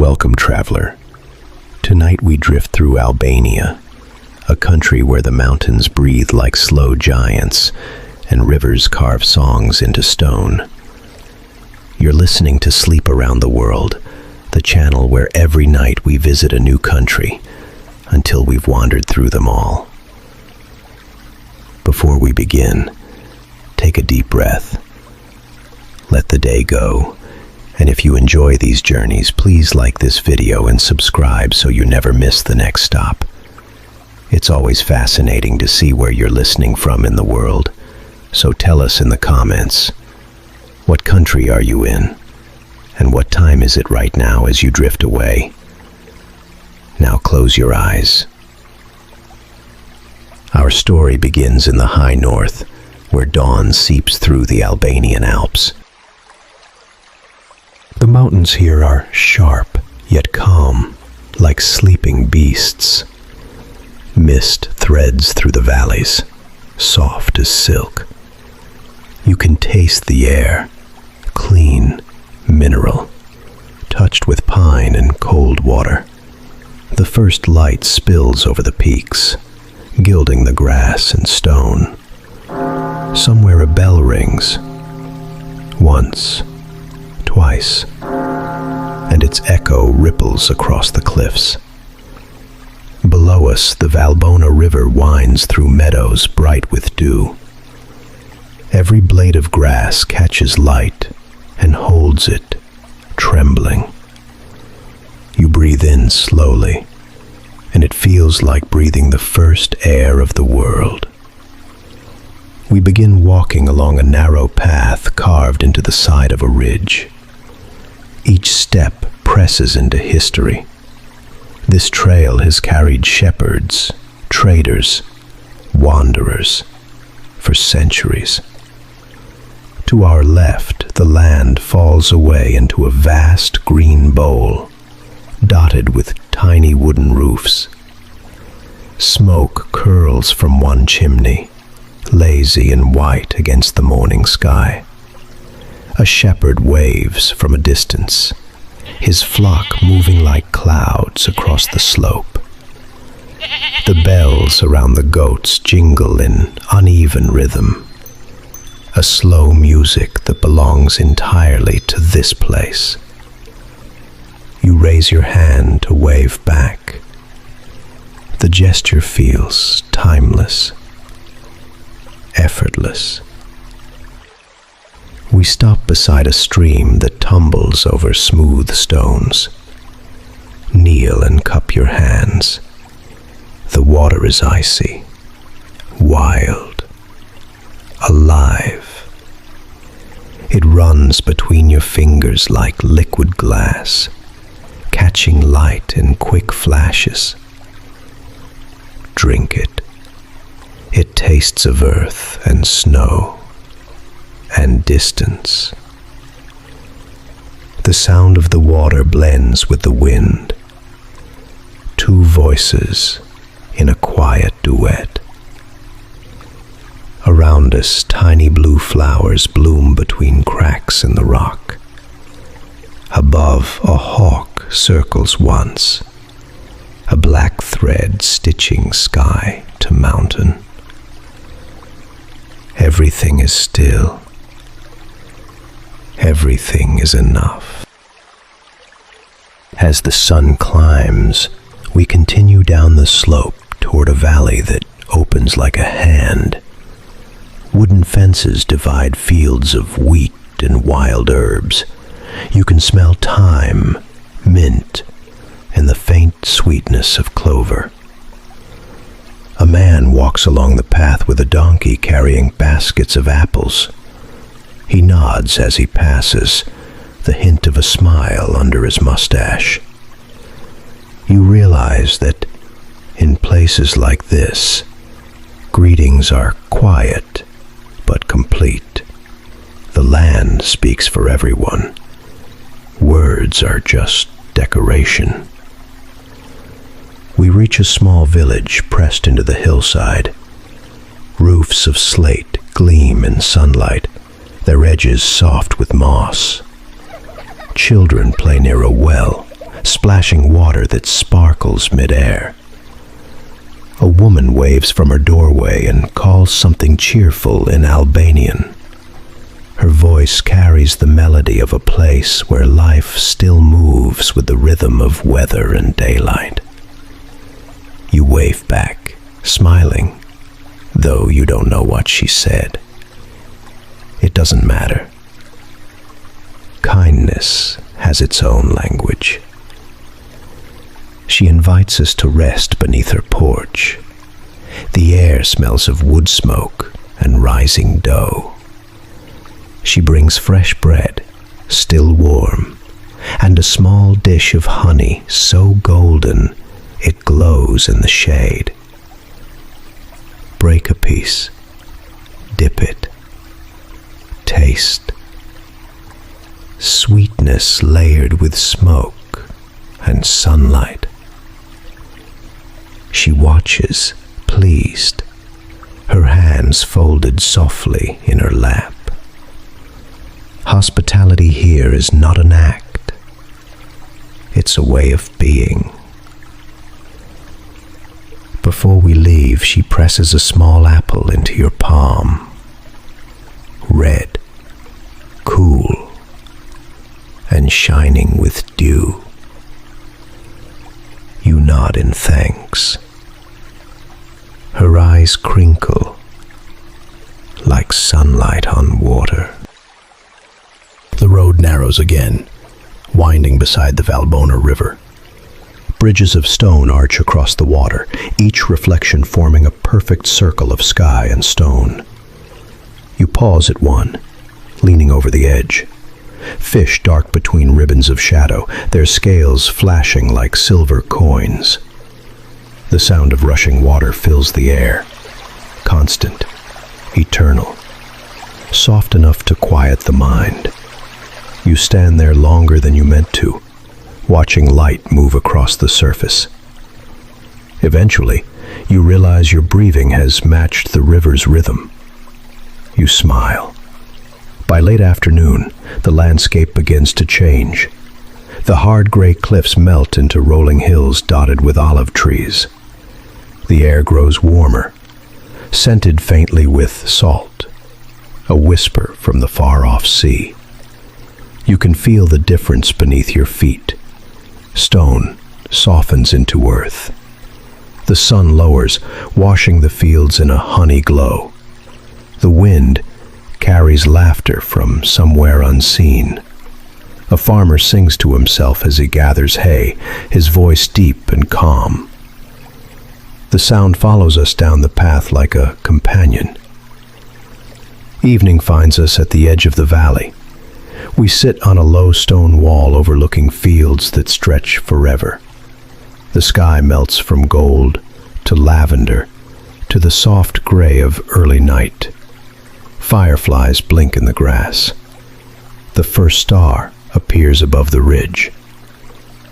Welcome, traveler. Tonight we drift through Albania, a country where the mountains breathe like slow giants and rivers carve songs into stone. You're listening to Sleep Around the World, the channel where every night we visit a new country until we've wandered through them all. Before we begin, take a deep breath. Let the day go. And if you enjoy these journeys, please like this video and subscribe so you never miss the next stop. It's always fascinating to see where you're listening from in the world, so tell us in the comments, what country are you in? And what time is it right now as you drift away? Now close your eyes. Our story begins in the high north, where dawn seeps through the Albanian Alps. The mountains here are sharp, yet calm, like sleeping beasts. Mist threads through the valleys, soft as silk. You can taste the air, clean, mineral, touched with pine and cold water. The first light spills over the peaks, gilding the grass and stone. Somewhere a bell rings. Once, twice, and its echo ripples across the cliffs. Below us, the Valbona River winds through meadows bright with dew. Every blade of grass catches light and holds it, trembling. You breathe in slowly, and it feels like breathing the first air of the world. We begin walking along a narrow path carved into the side of a ridge. Each step presses into history. This trail has carried shepherds, traders, wanderers for centuries. To our left, the land falls away into a vast green bowl, dotted with tiny wooden roofs. Smoke curls from one chimney, lazy and white against the morning sky. A shepherd waves from a distance, his flock moving like clouds across the slope. The bells around the goats jingle in uneven rhythm, a slow music that belongs entirely to this place. You raise your hand to wave back. The gesture feels timeless, effortless. We stop beside a stream that tumbles over smooth stones. Kneel and cup your hands. The water is icy, wild, alive. It runs between your fingers like liquid glass, catching light in quick flashes. Drink it. It tastes of earth and snow and distance. The sound of the water blends with the wind. Two voices in a quiet duet. Around us, tiny blue flowers bloom between cracks in the rock. Above, a hawk circles once, a black thread stitching sky to mountain. Everything is still. Everything is enough. As the sun climbs, we continue down the slope toward a valley that opens like a hand. Wooden fences divide fields of wheat and wild herbs. You can smell thyme, mint, and the faint sweetness of clover. A man walks along the path with a donkey carrying baskets of apples. He nods as he passes, the hint of a smile under his mustache. You realize that in places like this, greetings are quiet but complete. The land speaks for everyone. Words are just decoration. We reach a small village pressed into the hillside. Roofs of slate gleam in sunlight, their edges soft with moss. Children play near a well, splashing water that sparkles midair. A woman waves from her doorway and calls something cheerful in Albanian. Her voice carries the melody of a place where life still moves with the rhythm of weather and daylight. You wave back, smiling, though you don't know what she said. It doesn't matter. Kindness has its own language. She invites us to rest beneath her porch. The air smells of wood smoke and rising dough. She brings fresh bread, still warm, and a small dish of honey so golden it glows in the shade. Break a piece, dip it, taste. Sweetness layered with smoke and sunlight. She watches, pleased, her hands folded softly in her lap. Hospitality here is not an act. It's a way of being. Before we leave, she presses a small apple into your palm. Red, cool, and shining with dew. You nod in thanks. Her eyes crinkle like sunlight on water. The road narrows again, winding beside the Valbona River. Bridges of stone arch across the water, each reflection forming a perfect circle of sky and stone. You pause at one, leaning over the edge. Fish dark between ribbons of shadow, their scales flashing like silver coins. The sound of rushing water fills the air, constant, eternal, soft enough to quiet the mind. You stand there longer than you meant to, watching light move across the surface. Eventually, you realize your breathing has matched the river's rhythm. You smile. By late afternoon, the landscape begins to change. The hard gray cliffs melt into rolling hills dotted with olive trees. The air grows warmer, scented faintly with salt, a whisper from the far-off sea. You can feel the difference beneath your feet. Stone softens into earth. The sun lowers, washing the fields in a honey glow. The wind carries laughter from somewhere unseen. A farmer sings to himself as he gathers hay, his voice deep and calm. The sound follows us down the path like a companion. Evening finds us at the edge of the valley. We sit on a low stone wall overlooking fields that stretch forever. The sky melts from gold to lavender to the soft gray of early night. Fireflies blink in the grass. The first star appears above the ridge.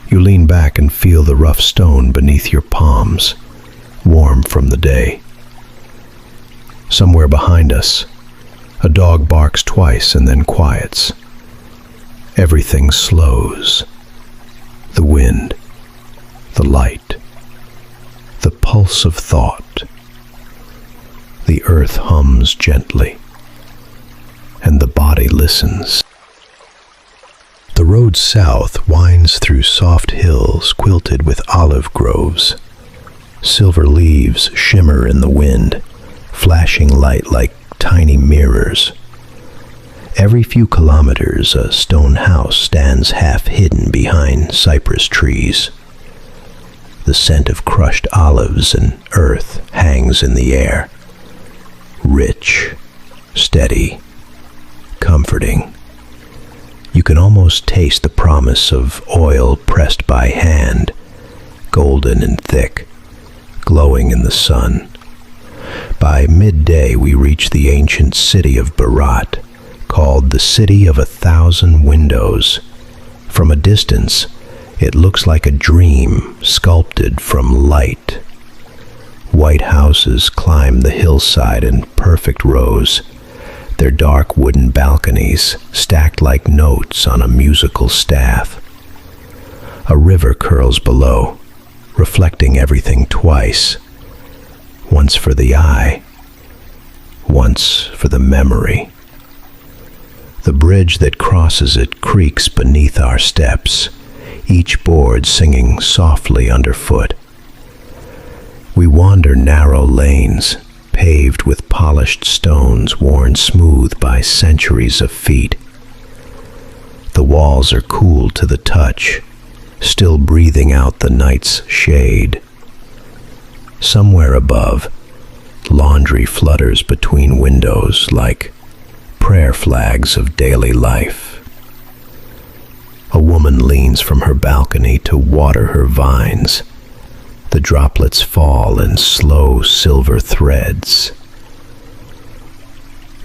You lean back and feel the rough stone beneath your palms, warm from the day. Somewhere behind us, a dog barks twice and then quiets. Everything slows. The wind, the light, the pulse of thought. The earth hums gently, and the body listens. The road south winds through soft hills quilted with olive groves. Silver leaves shimmer in the wind, flashing light like tiny mirrors. Every few kilometers, a stone house stands half hidden behind cypress trees. The scent of crushed olives and earth hangs in the air, rich, steady, comforting. You can almost taste the promise of oil pressed by hand, golden and thick, glowing in the sun. By midday we reach the ancient city of Berat, called the City of 1,000 Windows. From a distance, it looks like a dream sculpted from light. White houses climb the hillside in perfect rows, their dark wooden balconies stacked like notes on a musical staff. A river curls below, reflecting everything twice. Once for the eye, once for the memory. The bridge that crosses it creaks beneath our steps, each board singing softly underfoot. We wander narrow lanes, paved with polished stones worn smooth by centuries of feet. The walls are cool to the touch, still breathing out the night's shade. Somewhere above, laundry flutters between windows like prayer flags of daily life. A woman leans from her balcony to water her vines. The droplets fall in slow silver threads.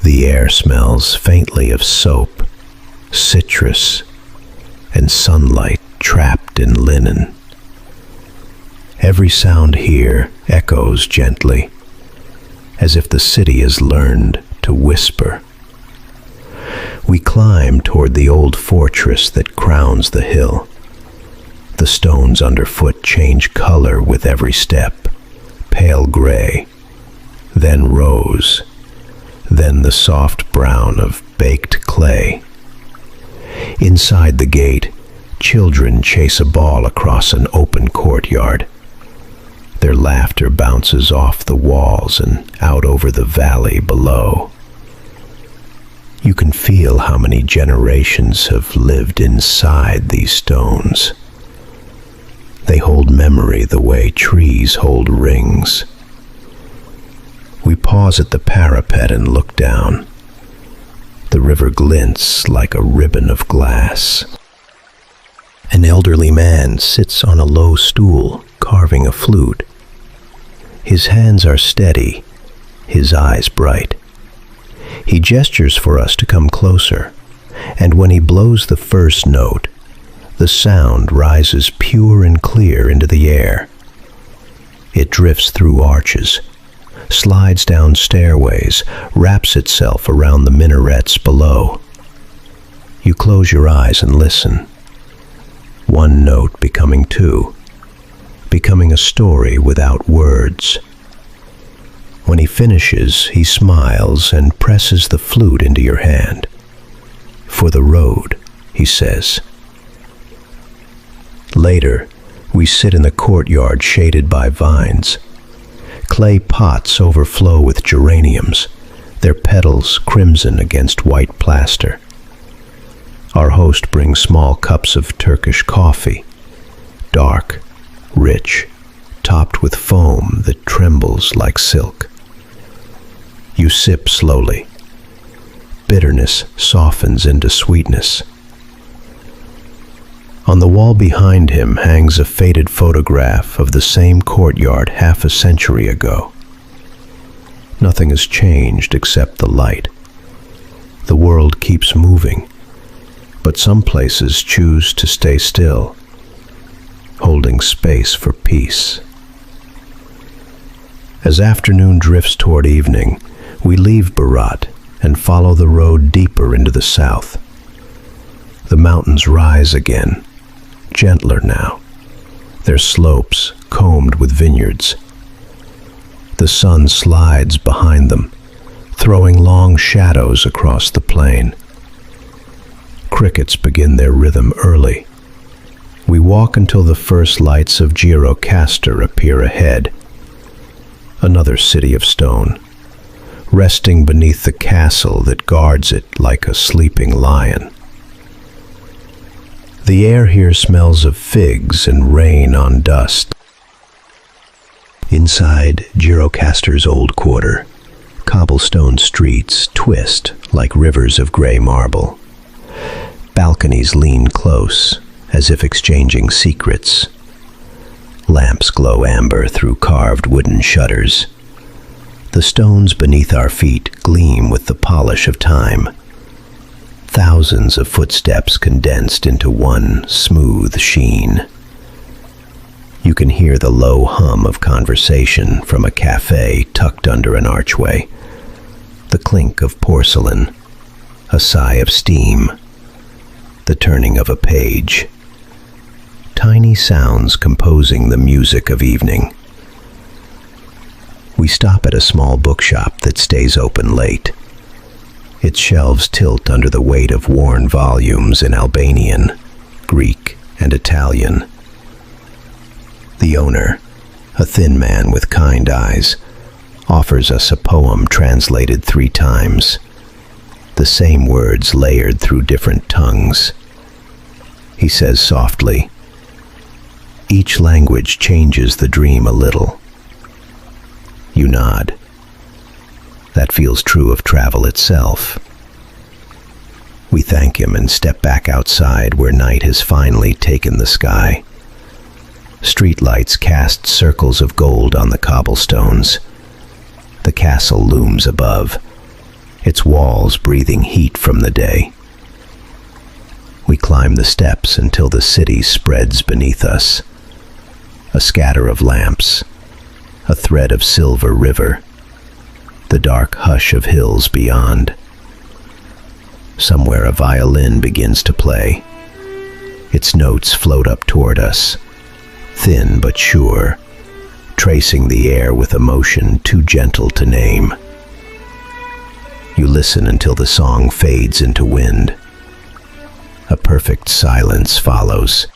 The air smells faintly of soap, citrus, and sunlight trapped in linen. Every sound here echoes gently, as if the city has learned to whisper. We climb toward the old fortress that crowns the hill. The stones underfoot change color with every step, pale gray, then rose, then the soft brown of baked clay. Inside the gate, children chase a ball across an open courtyard. Their laughter bounces off the walls and out over the valley below. You can feel how many generations have lived inside these stones. They hold memory the way trees hold rings. We pause at the parapet and look down. The river glints like a ribbon of glass. An elderly man sits on a low stool, carving a flute. His hands are steady, his eyes bright. He gestures for us to come closer, and when he blows the first note, the sound rises pure and clear into the air. It drifts through arches, slides down stairways, wraps itself around the minarets below. You close your eyes and listen. One note becoming two, becoming a story without words. When he finishes, he smiles and presses the flute into your hand. For the road, he says. Later, we sit in the courtyard shaded by vines. Clay pots overflow with geraniums, their petals crimson against white plaster. Our host brings small cups of Turkish coffee, dark, rich, topped with foam that trembles like silk. You sip slowly. Bitterness softens into sweetness. On the wall behind him hangs a faded photograph of the same courtyard half a century ago. Nothing has changed except the light. The world keeps moving, but some places choose to stay still, holding space for peace. As afternoon drifts toward evening, we leave Berat and follow the road deeper into the south. The mountains rise again, gentler now, their slopes combed with vineyards. The sun slides behind them, throwing long shadows across the plain. Crickets begin their rhythm early. We walk until the first lights of Gjirokastër appear ahead. Another city of stone, resting beneath the castle that guards it like a sleeping lion. The air here smells of figs and rain on dust. Inside Gjirokastër's old quarter, cobblestone streets twist like rivers of gray marble. Balconies lean close, as if exchanging secrets. Lamps glow amber through carved wooden shutters. The stones beneath our feet gleam with the polish of time. Thousands of footsteps condensed into one smooth sheen. You can hear the low hum of conversation from a cafe tucked under an archway, the clink of porcelain, a sigh of steam, the turning of a page. tiny sounds composing the music of evening. We stop at a small bookshop that stays open late. Its shelves tilt under the weight of worn volumes in Albanian, Greek, and Italian. The owner, a thin man with kind eyes, offers us a poem translated 3 times, the same words layered through different tongues. He says softly, "Each language changes the dream a little." You nod. That feels true of travel itself. We thank him and step back outside where night has finally taken the sky. Streetlights cast circles of gold on the cobblestones. The castle looms above, its walls breathing heat from the day. We climb the steps until the city spreads beneath us. A scatter of lamps, a thread of silver river, the dark hush of hills beyond. Somewhere a violin begins to play. Its notes float up toward us, thin but sure, tracing the air with emotion too gentle to name. You listen until the song fades into wind. A perfect silence follows.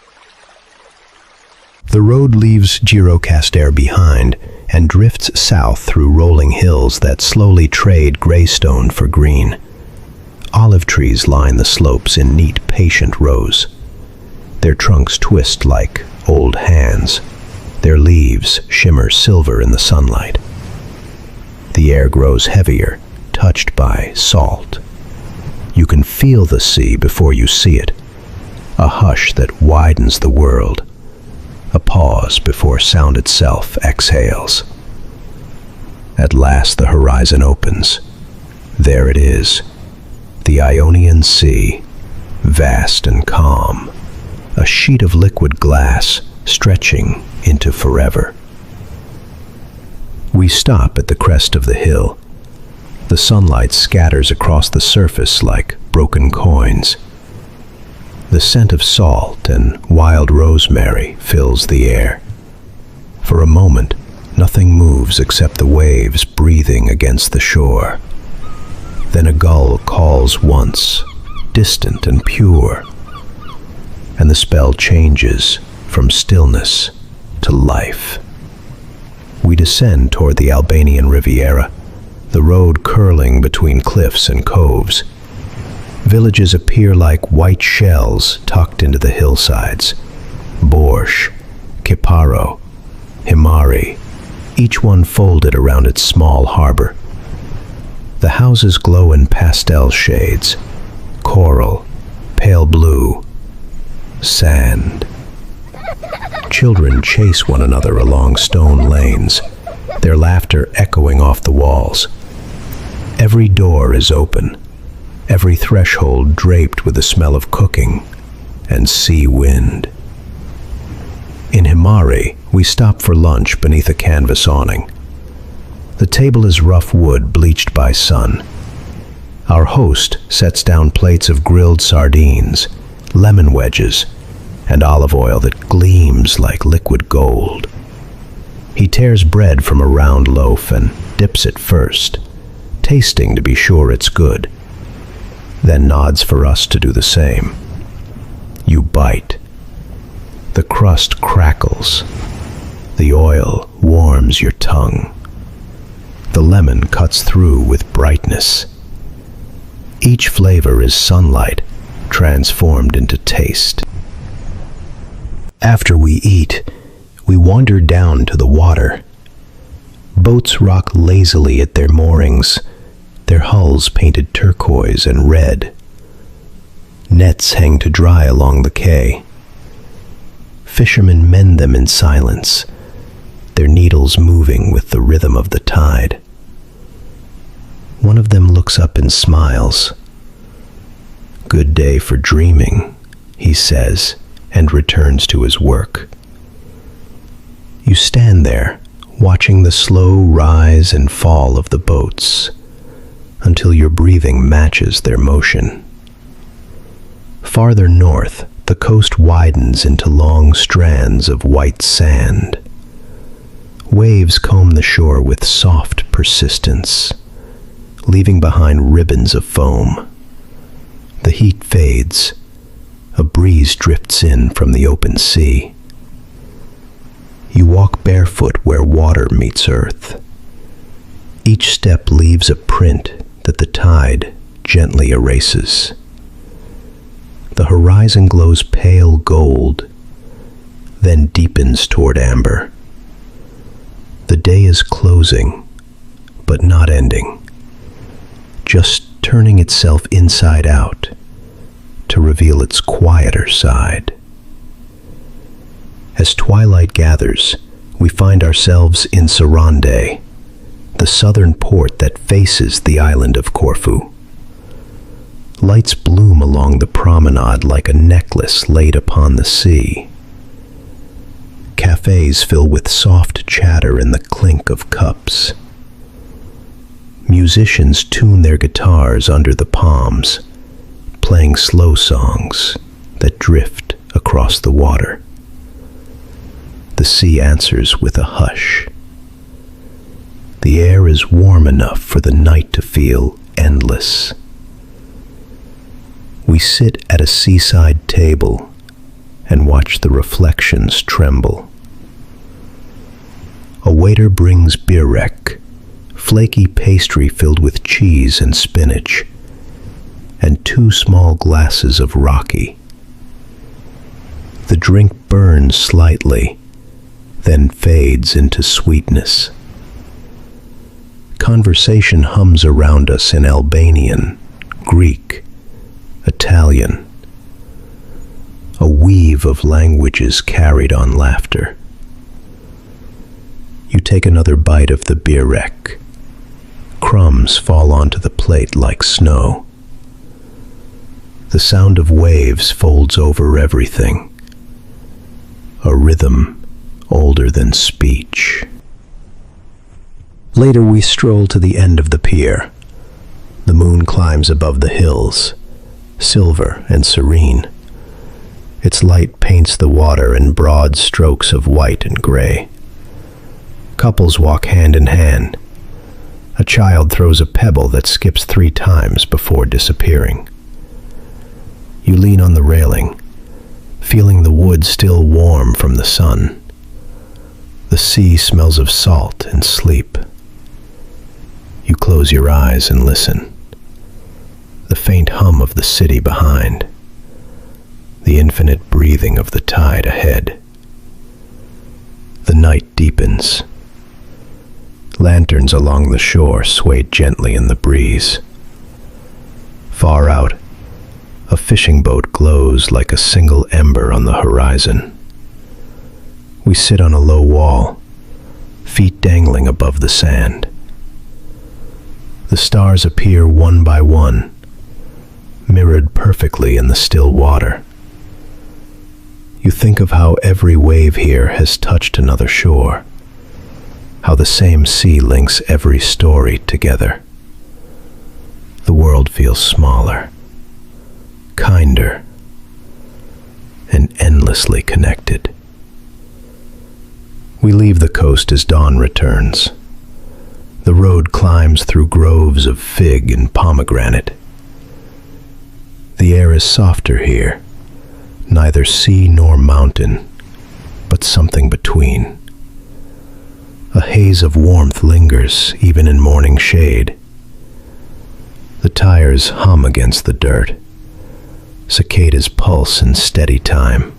The road leaves Gjirokastër behind and drifts south through rolling hills that slowly trade gray stone for green. Olive trees line the slopes in neat, patient rows. Their trunks twist like old hands. Their leaves shimmer silver in the sunlight. The air grows heavier, touched by salt. You can feel the sea before you see it, a hush that widens the world, a pause before sound itself exhales. At last the horizon opens. There it is, the Ionian Sea, vast and calm, a sheet of liquid glass stretching into forever. We stop at the crest of the hill. The sunlight scatters across the surface like broken coins. The scent of salt and wild rosemary fills the air. For a moment, nothing moves except the waves breathing against the shore. Then a gull calls once, distant and pure, and the spell changes from stillness to life. We descend toward the Albanian Riviera, the road curling between cliffs and coves. Villages appear like white shells tucked into the hillsides. Borsh, Kiparo, Himari, each one folded around its small harbor. The houses glow in pastel shades: coral, pale blue, sand. Children chase one another along stone lanes, their laughter echoing off the walls. Every door is open, every threshold draped with the smell of cooking and sea wind. In Himari, we stop for lunch beneath a canvas awning. The table is rough wood bleached by sun. Our host sets down plates of grilled sardines, lemon wedges, and olive oil that gleams like liquid gold. He tears bread from a round loaf and dips it first, tasting to be sure it's good, then nods for us to do the same. You bite. The crust crackles. The oil warms your tongue. The lemon cuts through with brightness. Each flavor is sunlight transformed into taste. After we eat, we wander down to the water. Boats rock lazily at their moorings, their hulls painted turquoise and red. Nets hang to dry along the quay. Fishermen mend them in silence, their needles moving with the rhythm of the tide. One of them looks up and smiles. "Good day for dreaming," he says, and returns to his work. You stand there, watching the slow rise and fall of the boats, until your breathing matches their motion. Farther north, The coast widens into long strands of white sand. Waves comb the shore with soft persistence, leaving behind ribbons of foam. The heat fades. A breeze drifts in from the open sea. You walk barefoot where water meets earth. Each step leaves a print that the tide gently erases. The horizon glows pale gold, then deepens toward amber. The day is closing, but not ending, just turning itself inside out to reveal its quieter side. As twilight gathers, we find ourselves in Sarande, the southern port that faces the island of Corfu. Lights bloom along the promenade like a necklace laid upon the sea. Cafes fill with soft chatter and the clink of cups. Musicians tune their guitars under the palms, playing slow songs that drift across the water. The sea answers with a hush. The air is warm enough for the night to feel endless. We sit at a seaside table and watch the reflections tremble. A waiter brings birek, flaky pastry filled with cheese and spinach, and 2 small glasses of raki. The drink burns slightly, then fades into sweetness. Conversation hums around us in Albanian, Greek, Italian, a weave of languages carried on laughter. You take another bite of the birek. Crumbs fall onto the plate like snow. The sound of waves folds over everything, a rhythm older than speech. Later we stroll to the end of the pier. The moon climbs above the hills, silver and serene. Its light paints the water in broad strokes of white and gray. Couples walk hand in hand. A child throws a pebble that skips 3 times before disappearing. You lean on the railing, feeling the wood still warm from the sun. The sea smells of salt and sleep. You close your eyes and listen. The faint hum of the city behind, the infinite breathing of the tide ahead. The night deepens. Lanterns along the shore sway gently in the breeze. Far out, a fishing boat glows like a single ember on the horizon. We sit on a low wall, feet dangling above the sand. The stars appear one by one, mirrored perfectly in the still water. You think of how every wave here has touched another shore, how the same sea links every story together. The world feels smaller, kinder, and endlessly connected. We leave the coast as dawn returns. The road climbs through groves of fig and pomegranate. The air is softer here, neither sea nor mountain, but something between. A haze of warmth lingers even in morning shade. The tires hum against the dirt. Cicadas pulse in steady time.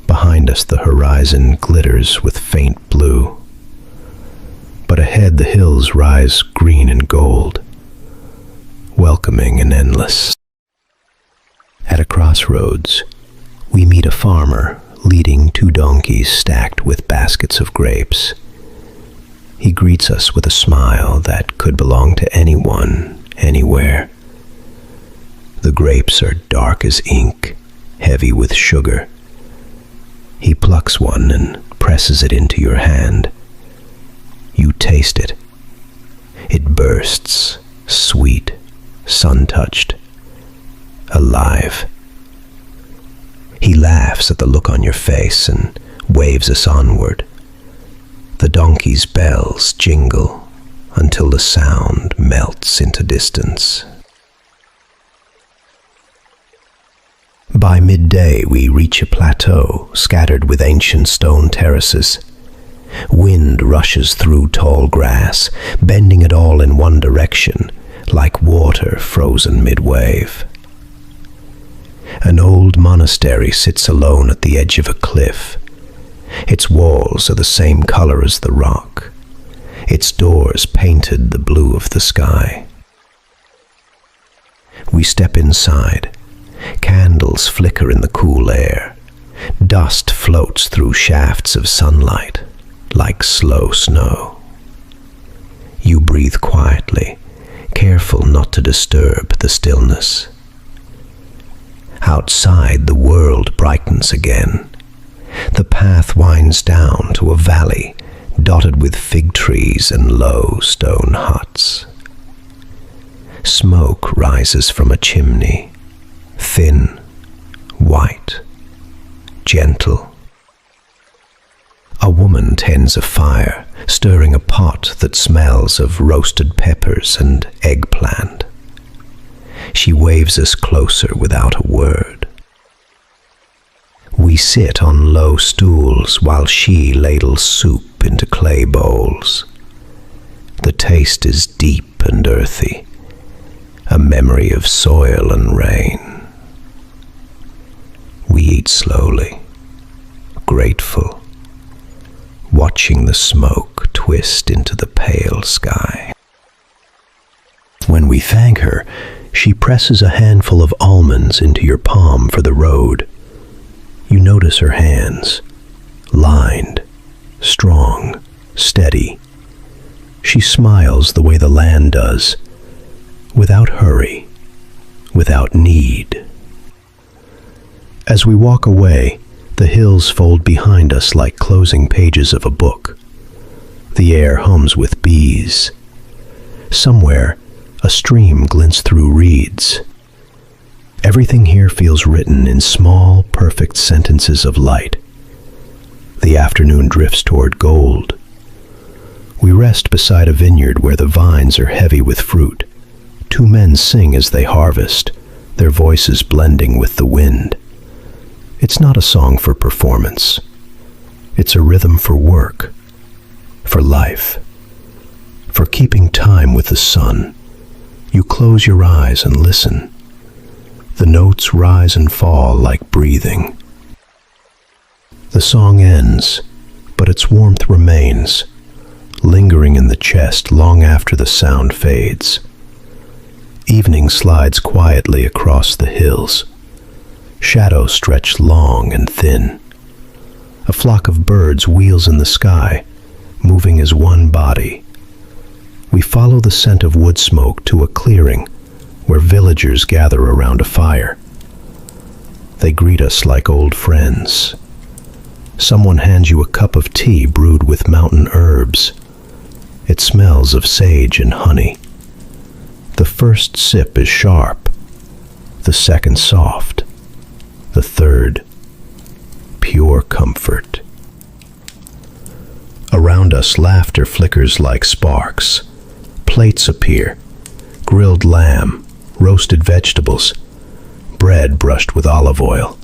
Behind us the horizon glitters with faint blue. But ahead the hills rise green and gold, welcoming and endless. At a crossroads, we meet a farmer leading 2 donkeys stacked with baskets of grapes. He greets us with a smile that could belong to anyone, anywhere. The grapes are dark as ink, heavy with sugar. He plucks one and presses it into your hand. You taste it. It bursts, sweet, sun-touched, alive. He laughs at the look on your face and waves us onward. The donkey's bells jingle until the sound melts into distance. By midday, we reach a plateau scattered with ancient stone terraces. Wind rushes through tall grass, bending it all in one direction, like water frozen mid-wave. An old monastery sits alone at the edge of a cliff. Its walls are the same color as the rock, its doors painted the blue of the sky. We step inside. Candles flicker in the cool air. Dust floats through shafts of sunlight, like slow snow. You breathe quietly, careful not to disturb the stillness. Outside, the world brightens again. The path winds down to a valley dotted with fig trees and low stone huts. Smoke rises from a chimney, thin, white, gentle. A woman tends a fire, stirring a pot that smells of roasted peppers and eggplant. She waves us closer without a word. We sit on low stools while she ladles soup into clay bowls. The taste is deep and earthy, a memory of soil and rain. We eat slowly, grateful, watching the smoke twist into the pale sky. When we thank her, she presses a handful of almonds into your palm for the road. You notice her hands, lined, strong, steady. She smiles the way the land does, without hurry, without need. As we walk away, the hills fold behind us like closing pages of a book. The air hums with bees. Somewhere, a stream glints through reeds. Everything here feels written in small, perfect sentences of light. The afternoon drifts toward gold. We rest beside a vineyard where the vines are heavy with fruit. Two men sing as they harvest, their voices blending with the wind. It's not a song for performance. It's a rhythm for work, for life, for keeping time with the sun. You close your eyes and listen. The notes rise and fall like breathing. The song ends, but its warmth remains, lingering in the chest long after the sound fades. Evening slides quietly across the hills. Shadows stretch long and thin. A flock of birds wheels in the sky, moving as one body. We follow the scent of wood smoke to a clearing where villagers gather around a fire. They greet us like old friends. Someone hands you a cup of tea brewed with mountain herbs. It smells of sage and honey. The first sip is sharp, the second soft, the third pure comfort. Around us, laughter flickers like sparks. Plates appear, grilled lamb, roasted vegetables, bread brushed with olive oil.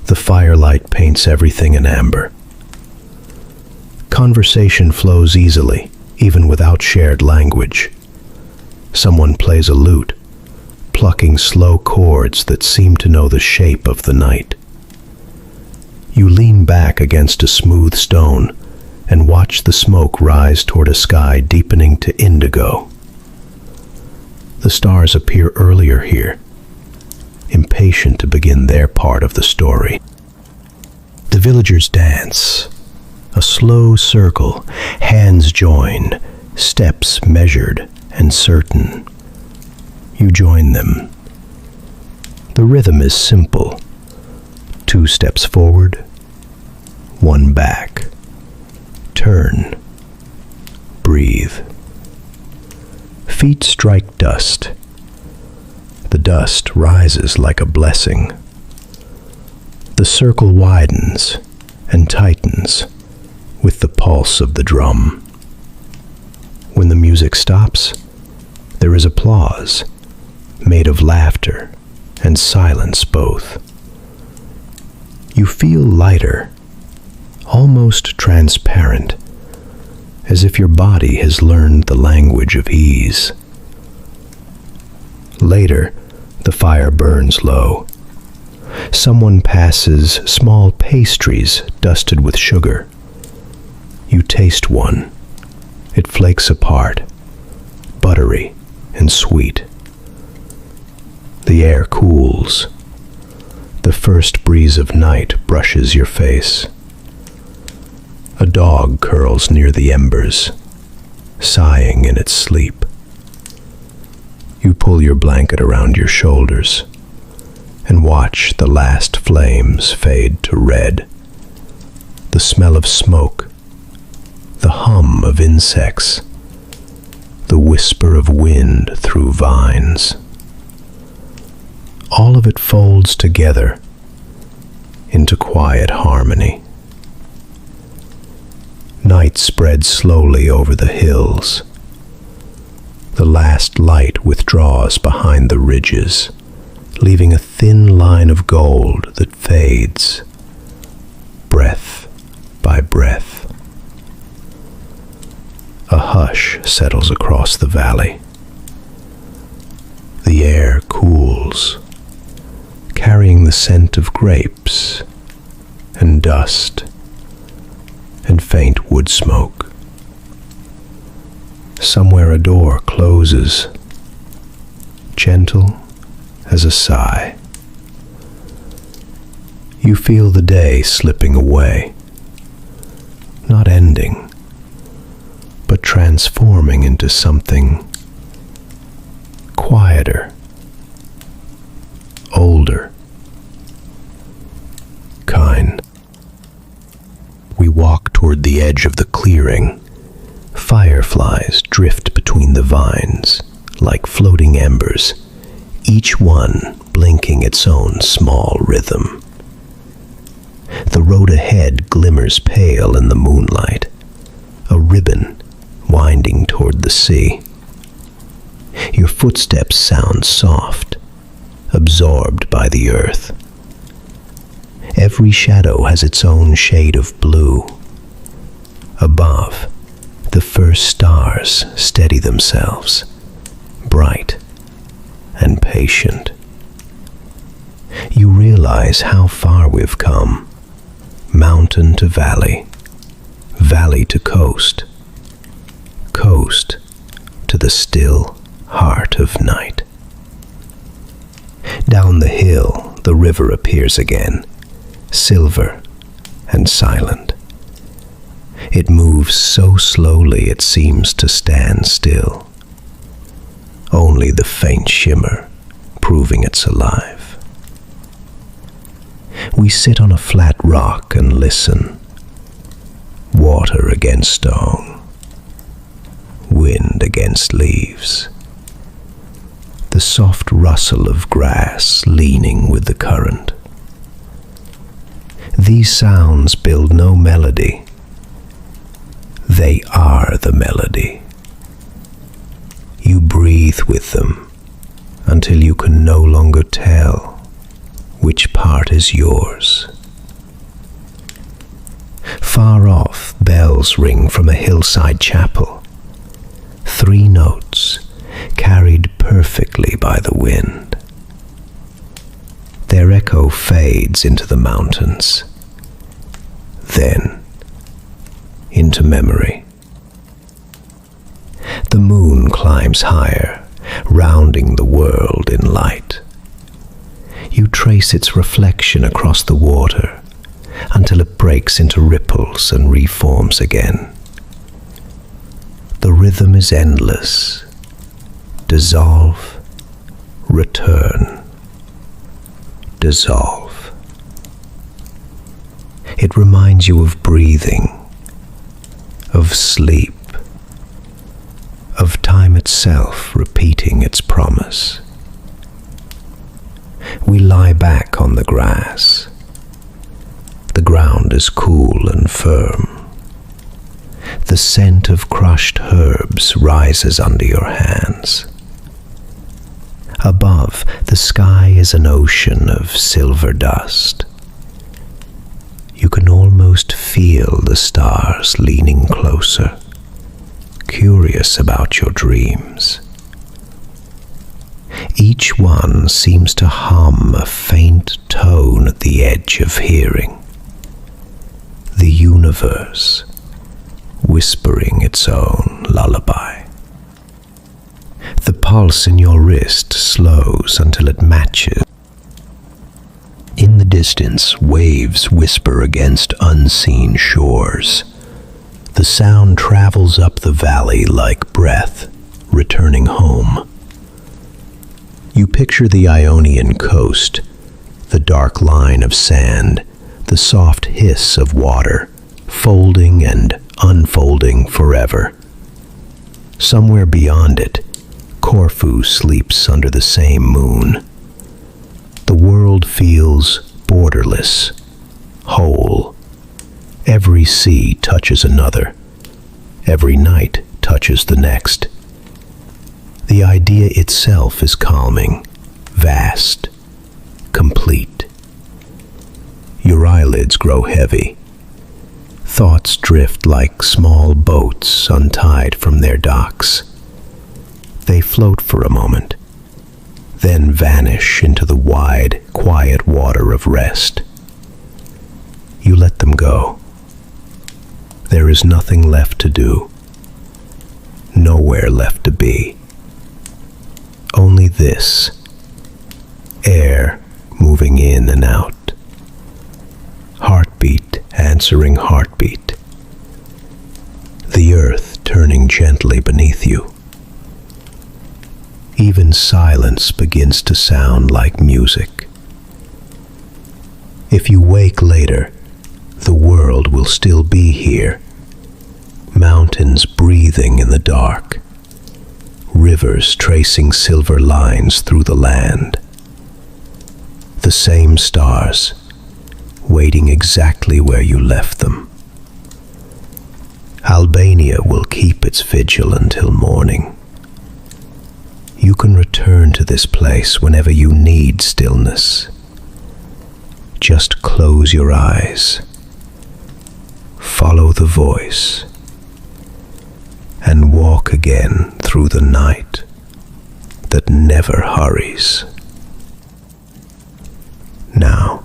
The firelight paints everything in amber. Conversation flows easily, even without shared language. Someone plays a lute, plucking slow chords that seem to know the shape of the night. You lean back against a smooth stone and watch the smoke rise toward a sky deepening to indigo. The stars appear earlier here, impatient to begin their part of the story. The villagers dance, a slow circle, hands joined, steps measured and certain. You join them. The rhythm is simple. 2 steps forward, 1 back. Turn. Breathe. Feet strike dust. The dust rises like a blessing. The circle widens and tightens with the pulse of the drum. When the music stops, there is applause, made of laughter and silence both. You feel lighter, almost transparent, as if your body has learned the language of ease. Later, the fire burns low. Someone passes small pastries dusted with sugar. You taste one. It flakes apart, buttery and sweet. The air cools. The first breeze of night brushes your face. A dog curls near the embers, sighing in its sleep. You pull your blanket around your shoulders and watch the last flames fade to red. The smell of smoke, the hum of insects, the whisper of wind through vines. All of it folds together into quiet harmony. Night spreads slowly over the hills. The last light withdraws behind the ridges, leaving a thin line of gold that fades, breath by breath. A hush settles across the valley. The air cools, carrying the scent of grapes and dust and faint wood smoke. Somewhere a door closes, gentle as a sigh. You feel the day slipping away, not ending, but transforming into something quieter, older, kind. We walk toward the edge of the clearing. Fireflies drift between the vines like floating embers, each one blinking its own small rhythm. The road ahead glimmers pale in the moonlight, a ribbon winding toward the sea. Your footsteps sound soft, absorbed by the earth. Every shadow has its own shade of blue. Above, the first stars steady themselves, bright and patient. You realize how far we've come, mountain to valley, valley to coast, coast to the still heart of night. Down the hill, the river appears again, silver and silent. It moves so slowly it seems to stand still, only the faint shimmer proving it's alive. We sit on a flat rock and listen, water against stone, wind against leaves, the soft rustle of grass leaning with the current. These sounds build no melody. They are the melody. You breathe with them until you can no longer tell which part is yours. Far off, bells ring from a hillside chapel. 3 notes carried perfectly by the wind. Their echo fades into the mountains, then into memory. The moon climbs higher, rounding the world in light. You trace its reflection across the water until it breaks into ripples and reforms again. The rhythm is endless. Dissolve, return, dissolve. It reminds you of breathing, of sleep, of time itself repeating its promise. We lie back on the grass, The ground is cool and firm. The scent of crushed herbs rises under your hands. Above, the sky is an ocean of silver dust. You can almost feel the stars leaning closer, curious about your dreams. Each one seems to hum a faint tone at the edge of hearing. The universe whispering its own lullaby. The pulse in your wrist slows until it matches. In the distance, waves whisper against unseen shores. The sound travels up the valley like breath, returning home. You picture the Ionian Coast, the dark line of sand, the soft hiss of water, folding and unfolding forever. Somewhere beyond it, Corfu sleeps under the same moon. The world feels borderless, whole. Every sea touches another. Every night touches the next. The idea itself is calming, vast, complete. Your eyelids grow heavy. Thoughts drift like small boats untied from their docks. They float for a moment, then vanish into the wide, quiet water of rest. You let them go. There is nothing left to do, nowhere left to be. Only this, air moving in and out, heartbeat answering heartbeat, the earth turning gently beneath you. Even silence begins to sound like music. If you wake later, the world will still be here. Mountains breathing in the dark, rivers tracing silver lines through the land. The same stars, waiting exactly where you left them. Albania will keep its vigil until morning. You can return to this place whenever you need stillness. Just close your eyes, follow the voice, and walk again through the night that never hurries. Now,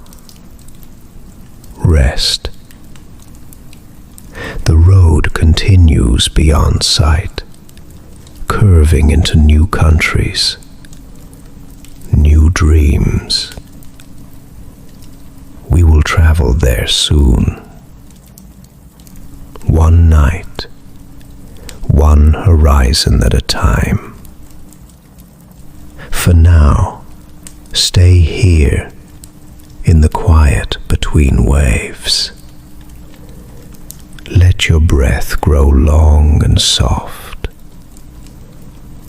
rest. The road continues beyond sight, curving into new countries, new dreams. We will travel there soon. One night, one horizon at a time. For now, stay here in the quiet between waves. Let your breath grow long and soft.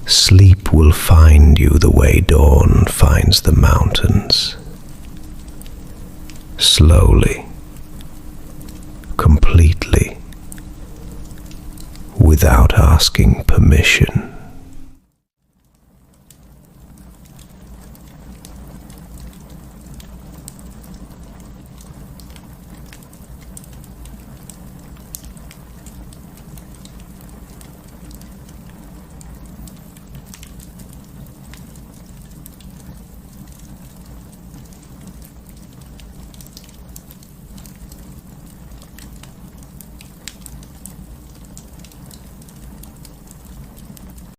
Sleep will find you the way dawn finds the mountains. Slowly, completely, without asking permission.